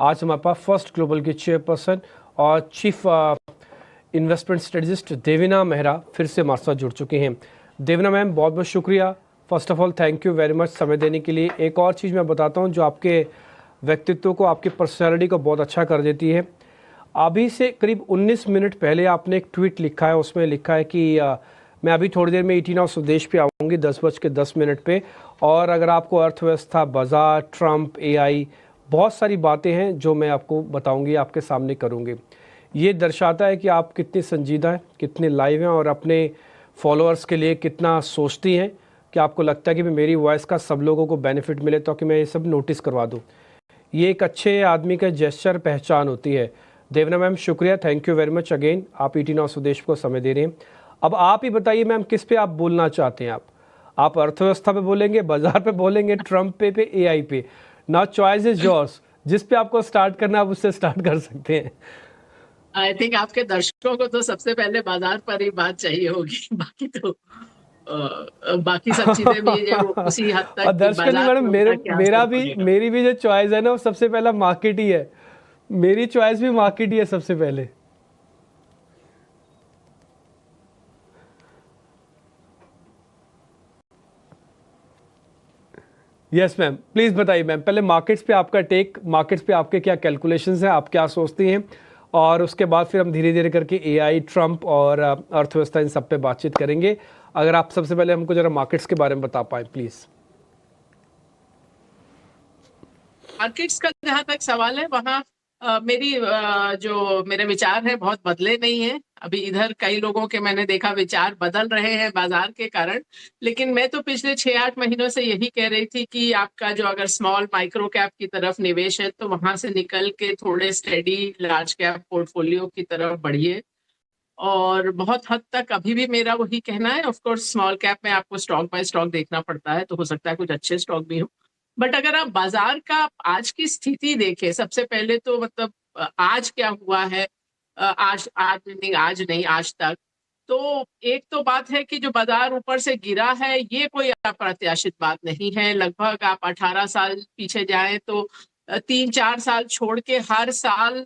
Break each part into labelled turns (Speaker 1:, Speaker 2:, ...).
Speaker 1: आज हमारे पास first global की चेयरपर्सन और chief investment strategist Devina Mehra फिर से हमारे साथ जुड़ चुकी हैं। देवीना मैम, बहुत बहुत शुक्रिया। First of all thank you very much समय देने के लिए। एक और चीज़ मैं बताता हूँ जो आपके व्यक्तित्व को, आपकी पर्सनैलिटी को बहुत अच्छा कर देती है। अभी से करीब 19 मिनट पहले आपने एक ट्वीट लिखा है, उसमें लिखा है कि मैं अभी थोड़ी देर में 18 स्वदेश पे आऊँगी 10:10 पे, और अगर आपको अर्थव्यवस्था, बाज़ार, ट्रंप, एआई, बहुत सारी बातें हैं जो मैं आपको बताऊंगी, आपके सामने करूंगी। ये दर्शाता है कि आप कितनी संजीदा हैं, कितने लाइव हैं और अपने फॉलोअर्स के लिए कितना सोचती हैं कि आपको लगता है कि मेरी वॉइस का सब लोगों को बेनिफिट मिले तो कि मैं ये सब नोटिस करवा दूँ। ये एक अच्छे आदमी का जेस्चर, पहचान होती है। देवना मैम, शुक्रिया, thank you very much again. आप ईटी नाउ स्वदेश को समय दे रहे हैं। अब आप ही बताइए मैम, किस पे आप बोलना चाहते हैं? आप अर्थव्यवस्था पे बोलेंगे, बाजार पे बोलेंगे, ट्रंप पे एआई पे? Now choice is yours. जिस पे आपको स्टार्ट करना है आप उससे स्टार्ट कर सकते हैं।
Speaker 2: आई थिंक आपके दर्शकों को तो सबसे पहले बाजार पर ही बात चाहिए होगी। बाकी तो बाकी सब चीजें भी जो उसी हद तक
Speaker 1: और
Speaker 2: कि
Speaker 1: दर्शक जी,
Speaker 2: बाजार
Speaker 1: मैडम
Speaker 2: पे उनका क्या असर पड़ेगा।
Speaker 1: मेरी भी जो चॉइस है ना, वो सबसे पहला मार्केट ही है। मेरी चॉइस भी मार्केट ही है सबसे पहले। यस मैम, प्लीज बताइए मैम, पहले मार्केट्स पे आपका टेक, मार्केट्स पे आपके क्या कैलकुलेशंस हैं, आप क्या सोचती हैं, और उसके बाद फिर हम धीरे धीरे करके एआई, ट्रंप और अर्थव्यवस्था, इन सब पे बातचीत करेंगे। अगर आप सबसे पहले हमको जरा मार्केट्स के बारे में बता पाए प्लीज।
Speaker 2: मार्केट्स का जहां तक सवाल है, वहां जो मेरे विचार है बहुत बदले नहीं है। अभी इधर कई लोगों के मैंने देखा विचार बदल रहे हैं बाजार के कारण, लेकिन मैं तो पिछले 6-8 महीनों से यही कह रही थी कि आपका जो अगर स्मॉल माइक्रो कैप की तरफ निवेश है तो वहां से निकल के थोड़े स्टेडी लार्ज कैप पोर्टफोलियो की तरफ बढ़िए। और बहुत हद तक अभी भी मेरा वही कहना है। ऑफ कोर्स स्मॉल कैप में आपको स्टॉक बाय स्टॉक देखना पड़ता है, तो हो सकता है कुछ अच्छे स्टॉक भी हो, बट अगर आप बाजार का आज की स्थिति देखें, सबसे पहले तो मतलब आज क्या हुआ है, आज आज नहीं आज तक, तो एक तो बात है कि जो बाजार ऊपर से गिरा है ये कोई अप्रत्याशित बात नहीं है। लगभग आप 18 साल पीछे जाएं तो 3-4 साल छोड़ के हर साल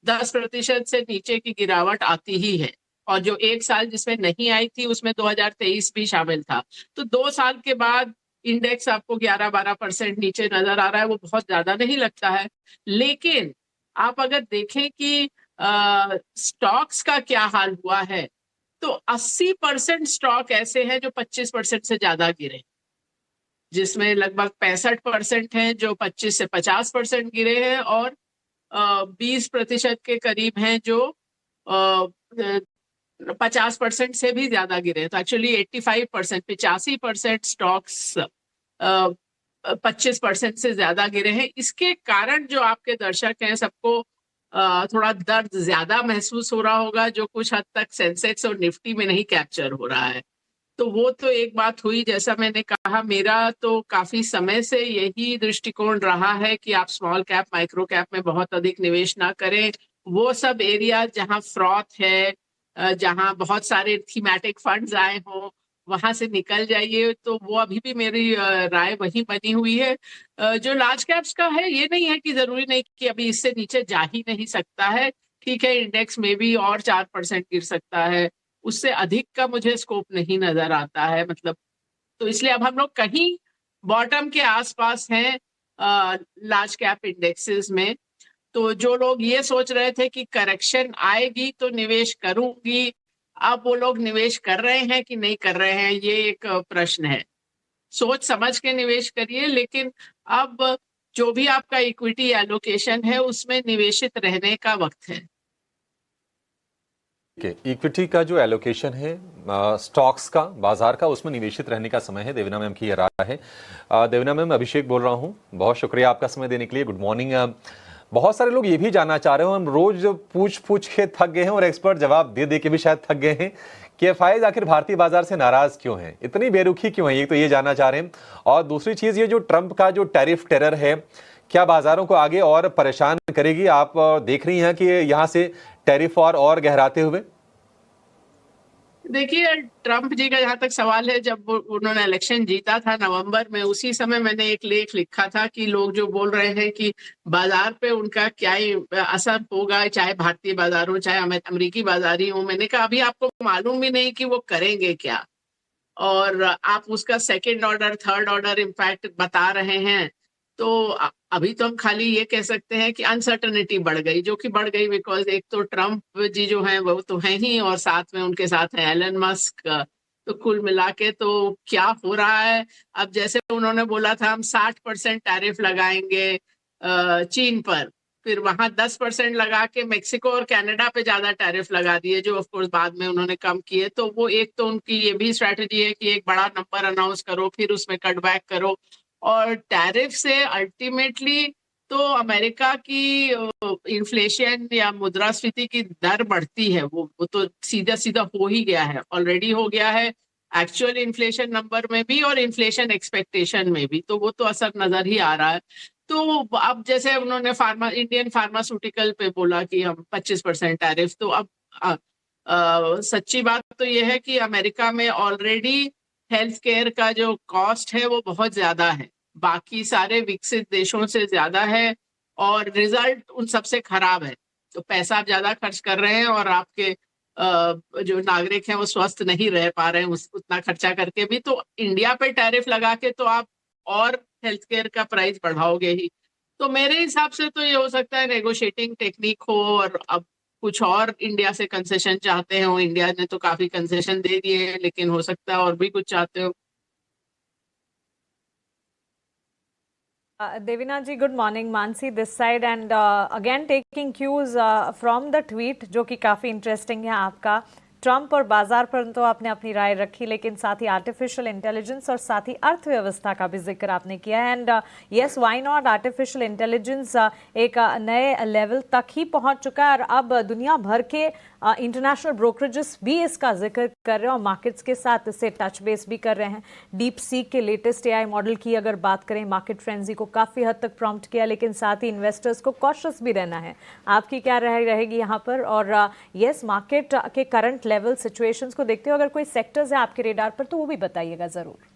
Speaker 2: 10% से नीचे की गिरावट आती ही है। और जो एक साल जिसमें नहीं आई थी उसमें 2023 भी शामिल था। तो 2 साल के बाद इंडेक्स आपको 11-12% नीचे नजर आ रहा है, वो बहुत ज्यादा नहीं लगता है। लेकिन आप अगर देखें कि स्टॉक्स का क्या हाल हुआ है, तो 80% स्टॉक ऐसे हैं जो 25% से ज्यादा गिरे, जिसमें लगभग 65% हैं जो 25 से 50% गिरे हैं, और 20% के करीब हैं जो 50% से भी ज्यादा गिरे। तो एक्चुअली 85%, 85% स्टॉक्स 25% से ज्यादा गिरे हैं। इसके कारण जो आपके दर्शक हैं सबको थोड़ा दर्द ज्यादा महसूस हो रहा होगा, जो कुछ हद तक सेंसेक्स और निफ्टी में नहीं कैप्चर हो रहा है। तो वो तो एक बात हुई। जैसा मैंने कहा, मेरा तो काफी समय से यही दृष्टिकोण रहा है कि आप स्मॉल कैप, माइक्रो कैप में बहुत अधिक निवेश ना करें। वो सब एरिया जहां फ्रॉथ है, जहां बहुत सारे थीमेटिक फंड्स आए हों, वहां से निकल जाइए। तो वो अभी भी मेरी राय वही बनी हुई है। जो लार्ज कैप्स का है, ये नहीं है कि जरूरी नहीं कि अभी इससे नीचे जा ही नहीं सकता है। ठीक है, इंडेक्स में भी और 4% गिर सकता है, उससे अधिक का मुझे स्कोप नहीं नजर आता है। मतलब तो इसलिए अब हम लोग कहीं बॉटम के आसपास हैं लार्ज कैप इंडेक्सेस में। तो जो लोग ये सोच रहे थे कि करेक्शन आएगी तो निवेश करूंगी, अब वो लोग निवेश कर रहे हैं कि नहीं कर रहे हैं, ये एक प्रश्न है। सोच समझ के निवेश करिए, लेकिन अब जो भी आपका इक्विटी एलोकेशन है उसमें निवेशित रहने का वक्त है।
Speaker 3: इक्विटी का जो एलोकेशन है, स्टॉक्स का, बाजार का, उसमें निवेशित रहने का समय है। देवीना मैम की ये राय है। देवीना मैम, अभिषेक बोल रहा हूँ, बहुत शुक्रिया आपका समय देने के लिए। Good morning. बहुत सारे लोग ये भी जानना चाह रहे हो, हम रोज पूछ के थक गए हैं और एक्सपर्ट जवाब दे दे के भी शायद थक गए हैं कि एफआईआई आखिर भारतीय बाजार से नाराज क्यों हैं, इतनी बेरुखी क्यों है, ये तो ये जानना चाह रहे हैं। और दूसरी चीज, ये जो ट्रंप का जो टैरिफ टेरर है, क्या बाजारों को आगे और परेशान करेगी? आप देख रही हैं कि यहाँ से टैरिफ और गहराते हुए?
Speaker 2: देखिए, ट्रम्प जी का जहां तक सवाल है, जब उन्होंने इलेक्शन जीता था नवंबर में, उसी समय मैंने एक लेख लिखा था कि लोग जो बोल रहे हैं कि बाजार पे उनका क्या ही असर होगा, चाहे भारतीय बाजार हो चाहे अमेरिकी बाजार ही हो, मैंने कहा अभी आपको मालूम भी नहीं कि वो करेंगे क्या, और आप उसका second order third order impact बता रहे हैं। तो अभी तो हम खाली ये कह सकते हैं कि अनसर्टनिटी बढ़ गई, जो कि बढ़ गई बिकॉज एक तो ट्रम्प जी जो हैं वो तो हैं ही, और साथ में उनके साथ है एलन मस्क। तो कुल मिला के तो क्या हो रहा है, अब जैसे उन्होंने बोला था हम 60% टैरिफ लगाएंगे चीन पर, फिर वहां 10% लगा के मेक्सिको और कनाडा पे ज्यादा टैरिफ लगा दिए, जो ऑफ कोर्स बाद में उन्होंने कम किए। तो वो एक तो उनकी ये भी स्ट्रेटजी है कि एक बड़ा नंबर अनाउंस करो फिर उसमें कट बैक करो, और टैरिफ से अल्टीमेटली तो अमेरिका की इन्फ्लेशन या मुद्रास्फीति की दर बढ़ती है, वो तो सीधा सीधा हो ही गया है, ऑलरेडी हो गया है एक्चुअल इन्फ्लेशन नंबर में भी और इन्फ्लेशन एक्सपेक्टेशन में भी, तो वो तो असर नजर ही आ रहा है। तो अब जैसे उन्होंने इंडियन फार्मास्यूटिकल पे बोला कि हम 25% टैरिफ, तो अब सच्ची बात तो ये है कि अमेरिका में ऑलरेडी हेल्थ केयर का जो कॉस्ट है वो बहुत ज्यादा है, बाकी सारे विकसित देशों से ज्यादा है, और रिजल्ट उन सबसे खराब है। तो पैसा आप ज्यादा खर्च कर रहे हैं और आपके जो नागरिक हैं वो स्वस्थ नहीं रह पा रहे हैं उतना खर्चा करके भी, तो इंडिया पे टैरिफ लगा के तो आप और हेल्थ केयर का प्राइस बढ़ाओगे ही। तो मेरे हिसाब से तो ये हो सकता है नेगोशिएटिंग टेक्निक हो, और अब कुछ और इंडिया से कंसेशन चाहते हो। इंडिया ने तो काफी कंसेशन दे दिए हैं, लेकिन हो सकता है और भी कुछ चाहते हो।
Speaker 4: Devina ji, good morning. Mansi this side and again taking cues from the tweet जो कि काफ़ी इंटरेस्टिंग है आपका। ट्रंप और बाजार पर तो आपने अपनी राय रखी, लेकिन साथ ही आर्टिफिशियल इंटेलिजेंस और साथ ही अर्थव्यवस्था का भी जिक्र आपने किया है। And yes, why not, artificial intelligence एक नए लेवल तक ही पहुंच चुका है और अब दुनिया भर के इंटरनेशनल ब्रोकरेजेस भी इसका जिक्र कर रहे हैं और मार्केट्स के साथ इससे टच बेस भी कर रहे हैं। डीप सीक के लेटेस्ट एआई मॉडल की अगर बात करें, मार्केट फ्रेंजी को काफ़ी हद तक प्रॉम्प्ट किया, लेकिन साथ ही इन्वेस्टर्स को कॉशियस भी रहना है। आपकी क्या राय रहेगी यहाँ पर? और यस, मार्केट के करंट लेवल सिचुएशंस को देखते हो, अगर कोई सेक्टर्स है आपके रेडार पर तो वो भी बताइएगा ज़रूर।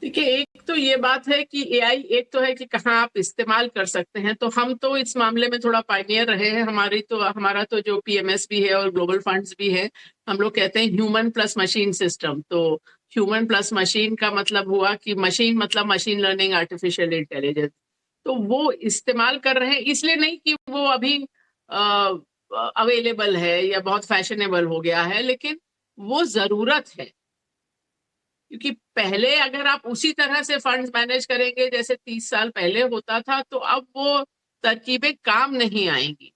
Speaker 2: देखिए, एक तो ये बात है कि एआई एक तो है कि कहाँ आप इस्तेमाल कर सकते हैं, तो हम तो इस मामले में थोड़ा पायनियर रहे हैं। हमारा तो जो पीएमएस भी है और ग्लोबल फंड्स भी है, हम लोग कहते हैं ह्यूमन प्लस मशीन सिस्टम। तो ह्यूमन प्लस मशीन का मतलब हुआ कि मशीन मतलब मशीन लर्निंग, आर्टिफिशियल इंटेलिजेंस, तो वो इस्तेमाल कर रहे हैं। इसलिए नहीं कि वो अभी अवेलेबल है या बहुत फैशनेबल हो गया है, लेकिन वो जरूरत है, क्योंकि पहले अगर आप उसी तरह से फंड्स मैनेज करेंगे जैसे 30 साल पहले होता था, तो अब वो तरकीबें काम नहीं आएंगी।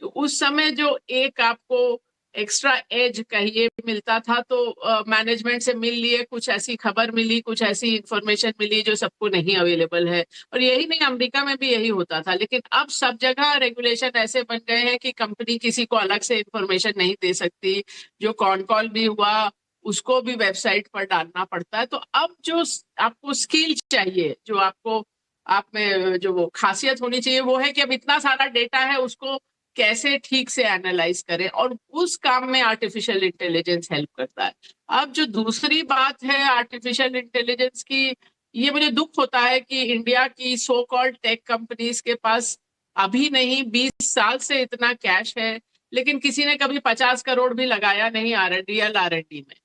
Speaker 2: तो उस समय जो एक आपको एक्स्ट्रा एज कहिए मिलता था, तो मैनेजमेंट से मिल लिए, कुछ ऐसी खबर मिली, कुछ ऐसी इंफॉर्मेशन मिली जो सबको नहीं अवेलेबल है। और यही नहीं, अमेरिका में भी यही होता था, लेकिन अब सब जगह रेगुलेशन ऐसे बन गए हैं कि कंपनी किसी को अलग से इंफॉर्मेशन नहीं दे सकती। जो कॉन कॉल भी हुआ उसको भी वेबसाइट पर डालना पड़ता है। तो अब जो आपको स्किल चाहिए, जो आपको आप में जो वो खासियत होनी चाहिए, वो है कि अब इतना सारा डेटा है, उसको कैसे ठीक से एनालाइज करें, और उस काम में आर्टिफिशियल इंटेलिजेंस हेल्प करता है। अब जो दूसरी बात है आर्टिफिशियल इंटेलिजेंस की, ये मुझे दुख होता है कि इंडिया की सो कॉल्ड टेक कंपनीज के पास अभी नहीं 20 साल से इतना कैश है, लेकिन किसी ने कभी 50 करोड़ भी लगाया नहीं रियल R&D में।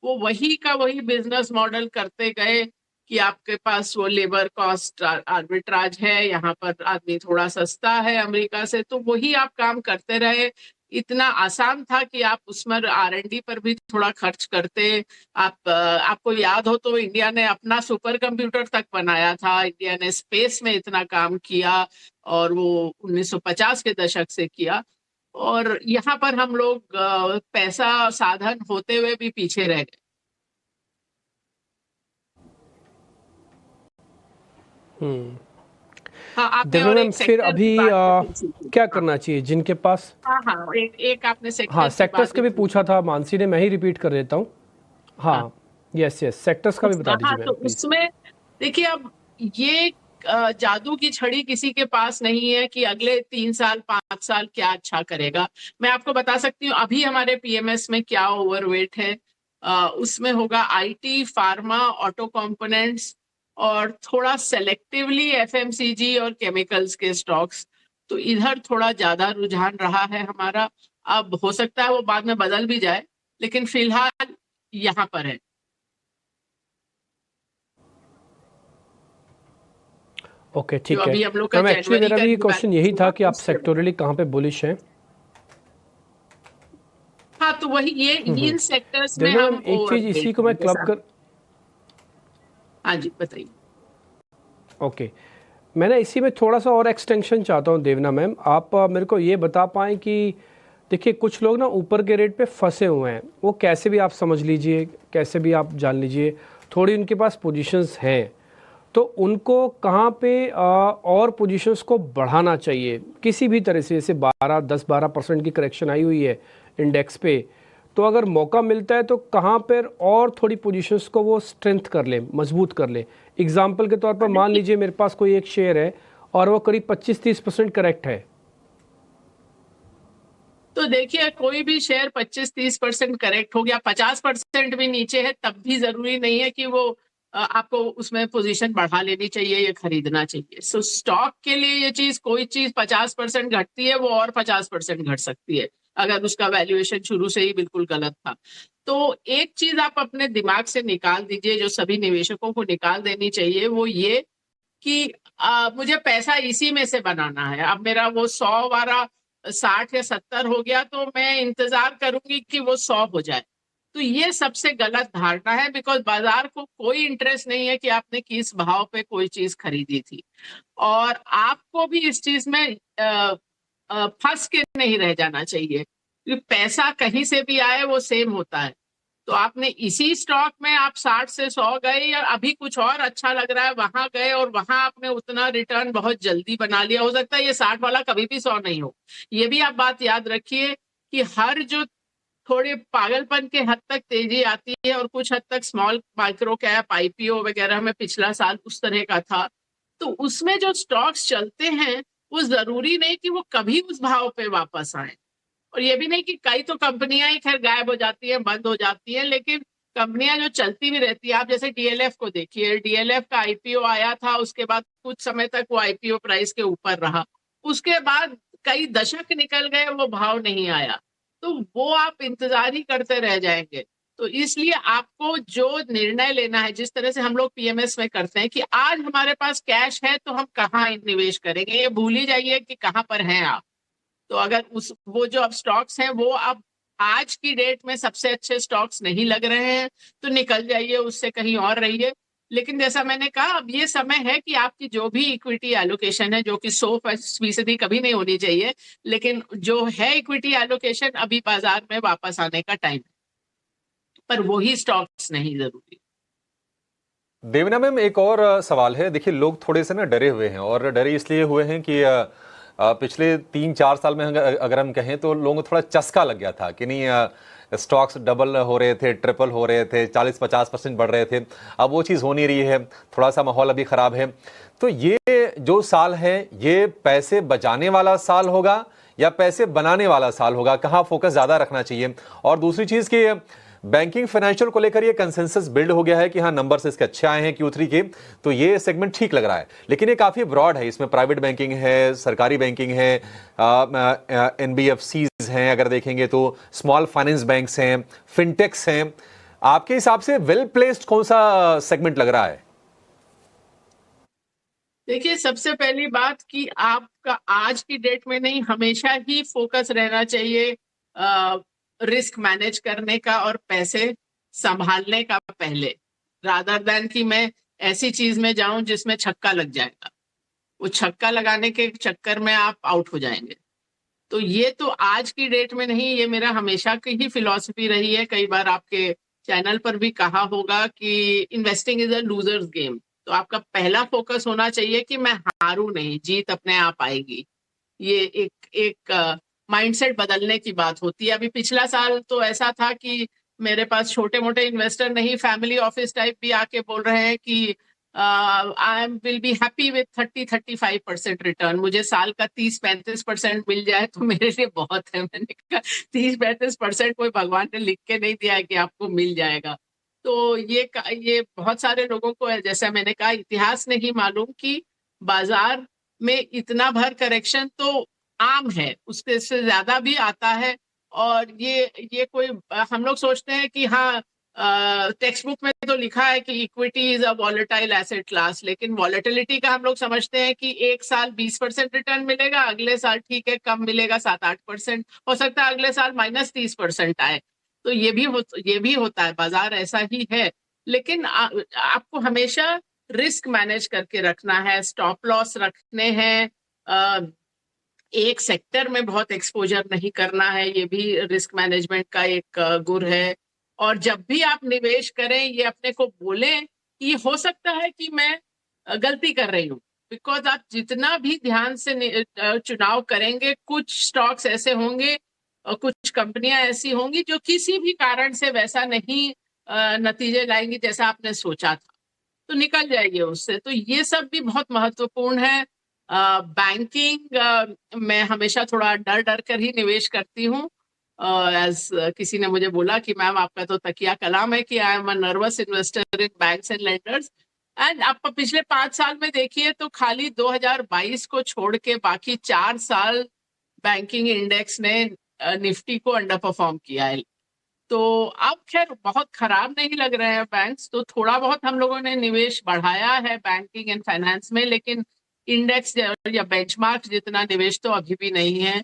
Speaker 2: वो वही का वही बिजनेस मॉडल करते गए कि आपके पास वो लेबर कॉस्ट आर्बिट्राज है, यहाँ पर आदमी थोड़ा सस्ता है अमेरिका से, तो वही आप काम करते रहे। इतना आसान था कि आप उसमें R&D पर भी थोड़ा खर्च करते। आपको याद हो तो इंडिया ने अपना सुपर कंप्यूटर तक बनाया था, इंडिया ने स्पेस में इतना काम किया, और वो 1950 के दशक से किया। और यहाँ पर हम लोग पैसा साधन होते हुए भी पीछे रह गए। हाँ, आपने
Speaker 1: देवना
Speaker 2: और
Speaker 1: मैम,
Speaker 2: एक
Speaker 1: फिर
Speaker 2: सेक्टर
Speaker 1: अभी
Speaker 2: की बात पूछी थी।
Speaker 1: क्या करना चाहिए जिनके पास?
Speaker 2: हाँ, एक आपने सेक्टर
Speaker 1: हाँ,
Speaker 2: की
Speaker 1: सेक्टर्स
Speaker 2: बात
Speaker 1: के भी
Speaker 2: पूछी।
Speaker 1: पूछा था मानसी ने, मैं ही रिपीट कर देता हूँ। हाँ, यस, सेक्टर्स का भी बता
Speaker 2: हाँ,
Speaker 1: दीजिए मैम
Speaker 2: तो
Speaker 1: प्लीज।
Speaker 2: उसमें देखिए, अब ये जादू की छड़ी किसी के पास नहीं है कि अगले 3 साल 5 साल क्या अच्छा करेगा। मैं आपको बता सकती हूँ अभी हमारे पीएमएस में क्या ओवरवेट है। उसमें होगा आईटी, फार्मा, ऑटो कंपोनेंट्स और थोड़ा सेलेक्टिवली एफएमसीजी और केमिकल्स के स्टॉक्स। तो इधर थोड़ा ज्यादा रुझान रहा है हमारा। अब हो सकता है वो बाद में बदल भी जाए, लेकिन फिलहाल यहाँ पर है।
Speaker 1: ओके,
Speaker 2: जो
Speaker 1: ठीक है
Speaker 2: अभी हम लोग का
Speaker 1: मैम। एक्चुअली
Speaker 2: जनवरी
Speaker 1: मेरा
Speaker 2: का
Speaker 1: भी क्वेश्चन यही था कि आप
Speaker 2: उसके-
Speaker 1: सेक्टोरली कहाँ पे बुलिश हैं।
Speaker 2: हाँ, तो वही ये इन सेक्टर्स में
Speaker 1: देवना
Speaker 2: हम
Speaker 1: मैम, एक चीज़ इसी
Speaker 2: ओवरवेट
Speaker 1: को मैं
Speaker 2: हैं
Speaker 1: क्लब कर
Speaker 2: हाँ जी, बताइए।
Speaker 1: ओके, मैं ना इसी में थोड़ा सा और एक्सटेंशन चाहता हूँ देवना मैम। आप मेरे को ये बता पाएँ कि देखिए कुछ लोग ना ऊपर के रेट पे फंसे हुए हैं, वो कैसे भी आप समझ लीजिए, कैसे भी आप जान लीजिए, थोड़ी उनके पास पोजीशंस हैं, तो उनको कहाँ पे और पोजीशंस को बढ़ाना चाहिए किसी भी तरह से। जैसे 10-12% की करेक्शन आई हुई है इंडेक्स पे, तो अगर मौका मिलता है तो कहाँ पर और थोड़ी पोजीशंस को वो स्ट्रेंथ कर ले, मजबूत कर ले। एग्जाम्पल के तौर पर मान लीजिए मेरे पास कोई एक शेयर है और वो करीब 25-30% करेक्ट है।
Speaker 2: तो देखिए, कोई भी शेयर 25-30% करेक्ट हो गया, 50% भी नीचे है, तब भी जरूरी नहीं है कि वो आपको उसमें पोजीशन बढ़ा लेनी चाहिए या खरीदना चाहिए। सो स्टॉक के लिए ये चीज, कोई चीज 50% घटती है वो और 50% घट सकती है अगर उसका वैल्यूएशन शुरू से ही बिल्कुल गलत था। तो एक चीज आप अपने दिमाग से निकाल दीजिए, जो सभी निवेशकों को निकाल देनी चाहिए, वो ये कि मुझे पैसा इसी में से बनाना है। अब मेरा वो 100 वाला 60 या 70 हो गया तो मैं इंतजार करूंगी कि वो 100 हो जाए। तो ये सबसे गलत धारणा है, बिकॉज बाजार को कोई इंटरेस्ट नहीं है कि आपने किस भाव पे कोई चीज खरीदी थी। और आपको भी इस चीज में फंस के नहीं रह जाना चाहिए, क्योंकि पैसा कहीं से भी आए वो सेम होता है। तो आपने इसी स्टॉक में आप 60 से 100 गए, या अभी कुछ और अच्छा लग रहा है वहां गए और वहां आपने उतना रिटर्न बहुत जल्दी बना लिया। हो सकता है ये 60 वाला कभी भी 100 नहीं हो। ये भी आप बात याद रखिए कि हर जो थोड़े पागलपन के हद तक तेजी आती है, और कुछ हद तक स्मॉल माइक्रो कैप आईपीओ वगैरह में पिछला साल उस तरह का था, तो उसमें जो स्टॉक्स चलते हैं वो जरूरी नहीं कि वो कभी उस भाव पे वापस आए। और ये भी नहीं कि कई तो कंपनियां ही खैर गायब हो जाती है, बंद हो जाती है, लेकिन कंपनियां जो चलती भी रहती है। आप जैसे डीएलएफ को देखिए, डीएलएफ का आईपीओ आया था, उसके बाद कुछ समय तक वो आईपीओ प्राइस के ऊपर रहा, उसके बाद कई दशक निकल गए वो भाव नहीं आया, तो वो आप इंतजार ही करते रह जाएंगे। तो इसलिए आपको जो निर्णय लेना है, जिस तरह से हम लोग पीएमएस में करते हैं कि आज हमारे पास कैश है तो हम कहाँ निवेश करेंगे, ये भूल ही जाइए कि कहाँ पर हैं आप। तो अगर वो जो अब स्टॉक्स हैं वो अब आज की डेट में सबसे अच्छे स्टॉक्स नहीं लग रहे हैं, तो निकल जाइए, उससे कहीं और रहिए। लेकिन जैसा मैंने कहा, अब ये समय है कि आपकी जो भी इक्विटी एलोकेशन है, जो कि 100% कभी नहीं होनी चाहिए, लेकिन जो है इक्विटी एलोकेशन, अभी बाजार में वापस आने का टाइम है, पर वही स्टॉक्स नहीं जरूरी।
Speaker 3: देवना मैम, एक और सवाल है। देखिए, लोग थोड़े से ना डरे हुए हैं, और डरे इसलिए हुए हैं कि पिछले 3-4 साल में अगर हम कहें तो लोगों को थोड़ा चस्का लग गया था कि नहीं, स्टॉक्स डबल हो रहे थे, ट्रिपल हो रहे थे, 40-50% बढ़ रहे थे। अब वो चीज़ हो नहीं रही है, थोड़ा सा माहौल अभी ख़राब है। तो ये जो साल है, ये पैसे बचाने वाला साल होगा या पैसे बनाने वाला साल होगा? कहाँ फोकस ज़्यादा रखना चाहिए? और दूसरी चीज़ कि बैंकिंग फाइनेंशियल को लेकर ये कंसेंसस बिल्ड हो गया है कि हाँ, नंबर्स इसके अच्छे आए हैं Q3 के, तो ये सेगमेंट ठीक लग रहा है। लेकिन ये काफी ब्रॉड है, इसमें प्राइवेट बैंकिंग है, सरकारी बैंकिंग है, NBFCs हैं, अगर देखेंगे तो स्मॉल फाइनेंस बैंक्स हैं, फिनटेक्स हैं। आपके हिसाब से वेल प्लेस्ड कौन सा सेगमेंट लग रहा है?
Speaker 2: देखिए, सबसे पहली बात कि आपका आज की डेट में नहीं, हमेशा ही फोकस रहना चाहिए रिस्क मैनेज करने का और पैसे संभालने का पहले, रादर देन कि मैं ऐसी चीज में जाऊं जिसमें छक्का लग जाएगा। वो छक्का लगाने के चक्कर में आप आउट हो जाएंगे। तो ये तो आज की डेट में नहीं, ये मेरा हमेशा की ही फिलॉसफी रही है। कई बार आपके चैनल पर भी कहा होगा कि investing is a losers game. तो आपका पहला फोकस होना चाहिए कि मैं हारूं नहीं, जीत अपने आप आएगी। ये एक माइंडसेट बदलने की बात होती है। अभी पिछला साल तो ऐसा था कि मेरे पास छोटे मोटे इन्वेस्टर नहीं, फैमिली ऑफिस टाइप भी आके बोल रहे हैं कि I will be happy with 30-35% return. मुझे साल का 30-35% मिल जाए तो मेरे लिए बहुत है। मैंने कहा 30-35% कोई भगवान ने लिख के नहीं दिया है कि आपको मिल जाएगा। तो ये बहुत सारे लोगों को है, जैसा मैंने कहा, इतिहास नहीं मालूम कि बाजार में इतना भर करेक्शन तो आम है, उसके से ज्यादा भी आता है। और ये कोई हम लोग सोचते हैं कि हाँ, टेक्स्ट बुक में तो लिखा है कि equity is a volatile asset class, लेकिन वॉलेटिलिटी का हम लोग समझते हैं कि एक साल 20% रिटर्न मिलेगा, अगले साल ठीक है कम मिलेगा 7-8%, हो सकता है अगले साल -30% आए। तो ये भी होता है, बाजार ऐसा ही है। लेकिन आपको हमेशा रिस्क मैनेज करके रखना है, स्टॉप लॉस रखने हैं, एक सेक्टर में बहुत एक्सपोजर नहीं करना है, ये भी रिस्क मैनेजमेंट का एक गुर है। और जब भी आप निवेश करें, ये अपने को बोलें कि हो सकता है कि मैं गलती कर रही हूँ, बिकॉज आप जितना भी ध्यान से चुनाव करेंगे, कुछ स्टॉक्स ऐसे होंगे और कुछ कंपनियां ऐसी होंगी जो किसी भी कारण से वैसा नहीं नतीजे लाएंगी जैसा आपने सोचा था, तो निकल जाइए उससे। तो ये सब भी बहुत महत्वपूर्ण है। बैंकिंग मैं हमेशा थोड़ा डर डर कर ही निवेश करती हूँ। एज किसी ने मुझे बोला कि मैम आपका तो तकिया कलाम है कि I am a nervous investor in banks and lenders. And आप पिछले 5 साल में देखिए तो खाली 2022 को छोड़ के बाकी 4 साल बैंकिंग इंडेक्स ने निफ्टी को अंडर परफॉर्म किया है। तो अब खैर बहुत खराब नहीं लग रहे हैं बैंक्स, तो थोड़ा बहुत हम लोगों ने निवेश बढ़ाया है बैंकिंग एंड फाइनेंस में, लेकिन इंडेक्स या बेंचमार्क जितना निवेश तो अभी भी नहीं है।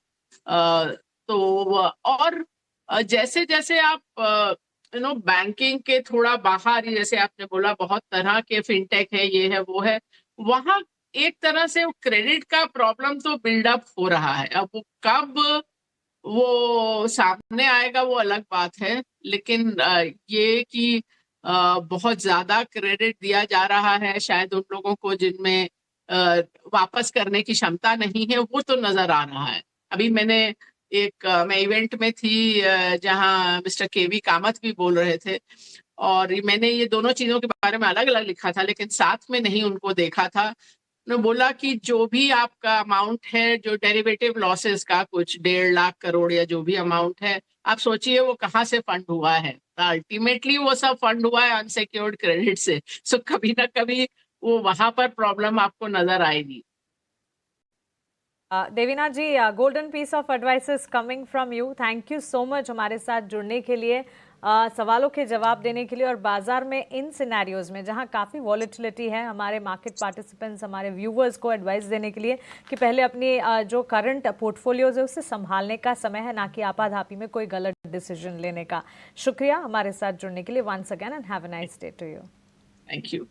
Speaker 2: तो और जैसे जैसे आप बैंकिंग के थोड़ा बाहर, जैसे आपने बोला बहुत तरह के फिनटेक है, ये है वो है, वहां एक तरह से क्रेडिट का प्रॉब्लम तो बिल्डअप हो रहा है। अब वो कब वो सामने आएगा वो अलग बात है, लेकिन ये कि बहुत ज्यादा क्रेडिट दिया जा रहा है शायद उन लोगों को जिनमें वापस करने की क्षमता नहीं है, वो तो नजर आ रहा है। अभी मैं इवेंट में थी जहां मिस्टर केवी कामत भी बोल रहे थे, और मैंने ये दोनों चीजों के बारे में अलग अलग लिखा था, लेकिन साथ में नहीं उनको देखा था। उन्होंने बोला कि जो भी आपका अमाउंट है, जो डेरिवेटिव लॉसेस का कुछ 1.5 लाख करोड़ या जो भी अमाउंट है, आप सोचिए वो कहाँ से फंड हुआ है। अल्टीमेटली वो सब फंड हुआ है अनसिक्योर्ड क्रेडिट से। सो कभी ना कभी वो वहां पर प्रॉब्लम आपको नजर आएगी।
Speaker 4: Devina ji, golden piece of advice is coming from you. Thank you so much हमारे साथ जुड़ने के लिए, सवालों के जवाब देने के लिए, और बाजार में इन सिनेरियोज में जहां काफ़ी वॉलेटिलिटी है, हमारे मार्केट पार्टिसिपेंट्स, हमारे व्यूवर्स को एडवाइस देने के लिए कि पहले अपनी जो करंट पोर्टफोलियोज है उससे संभालने का समय है, ना कि आपाधापी में कोई गलत डिसीजन लेने का। शुक्रिया हमारे साथ जुड़ने के लिए once again, and have a nice day to you.
Speaker 2: Thank you.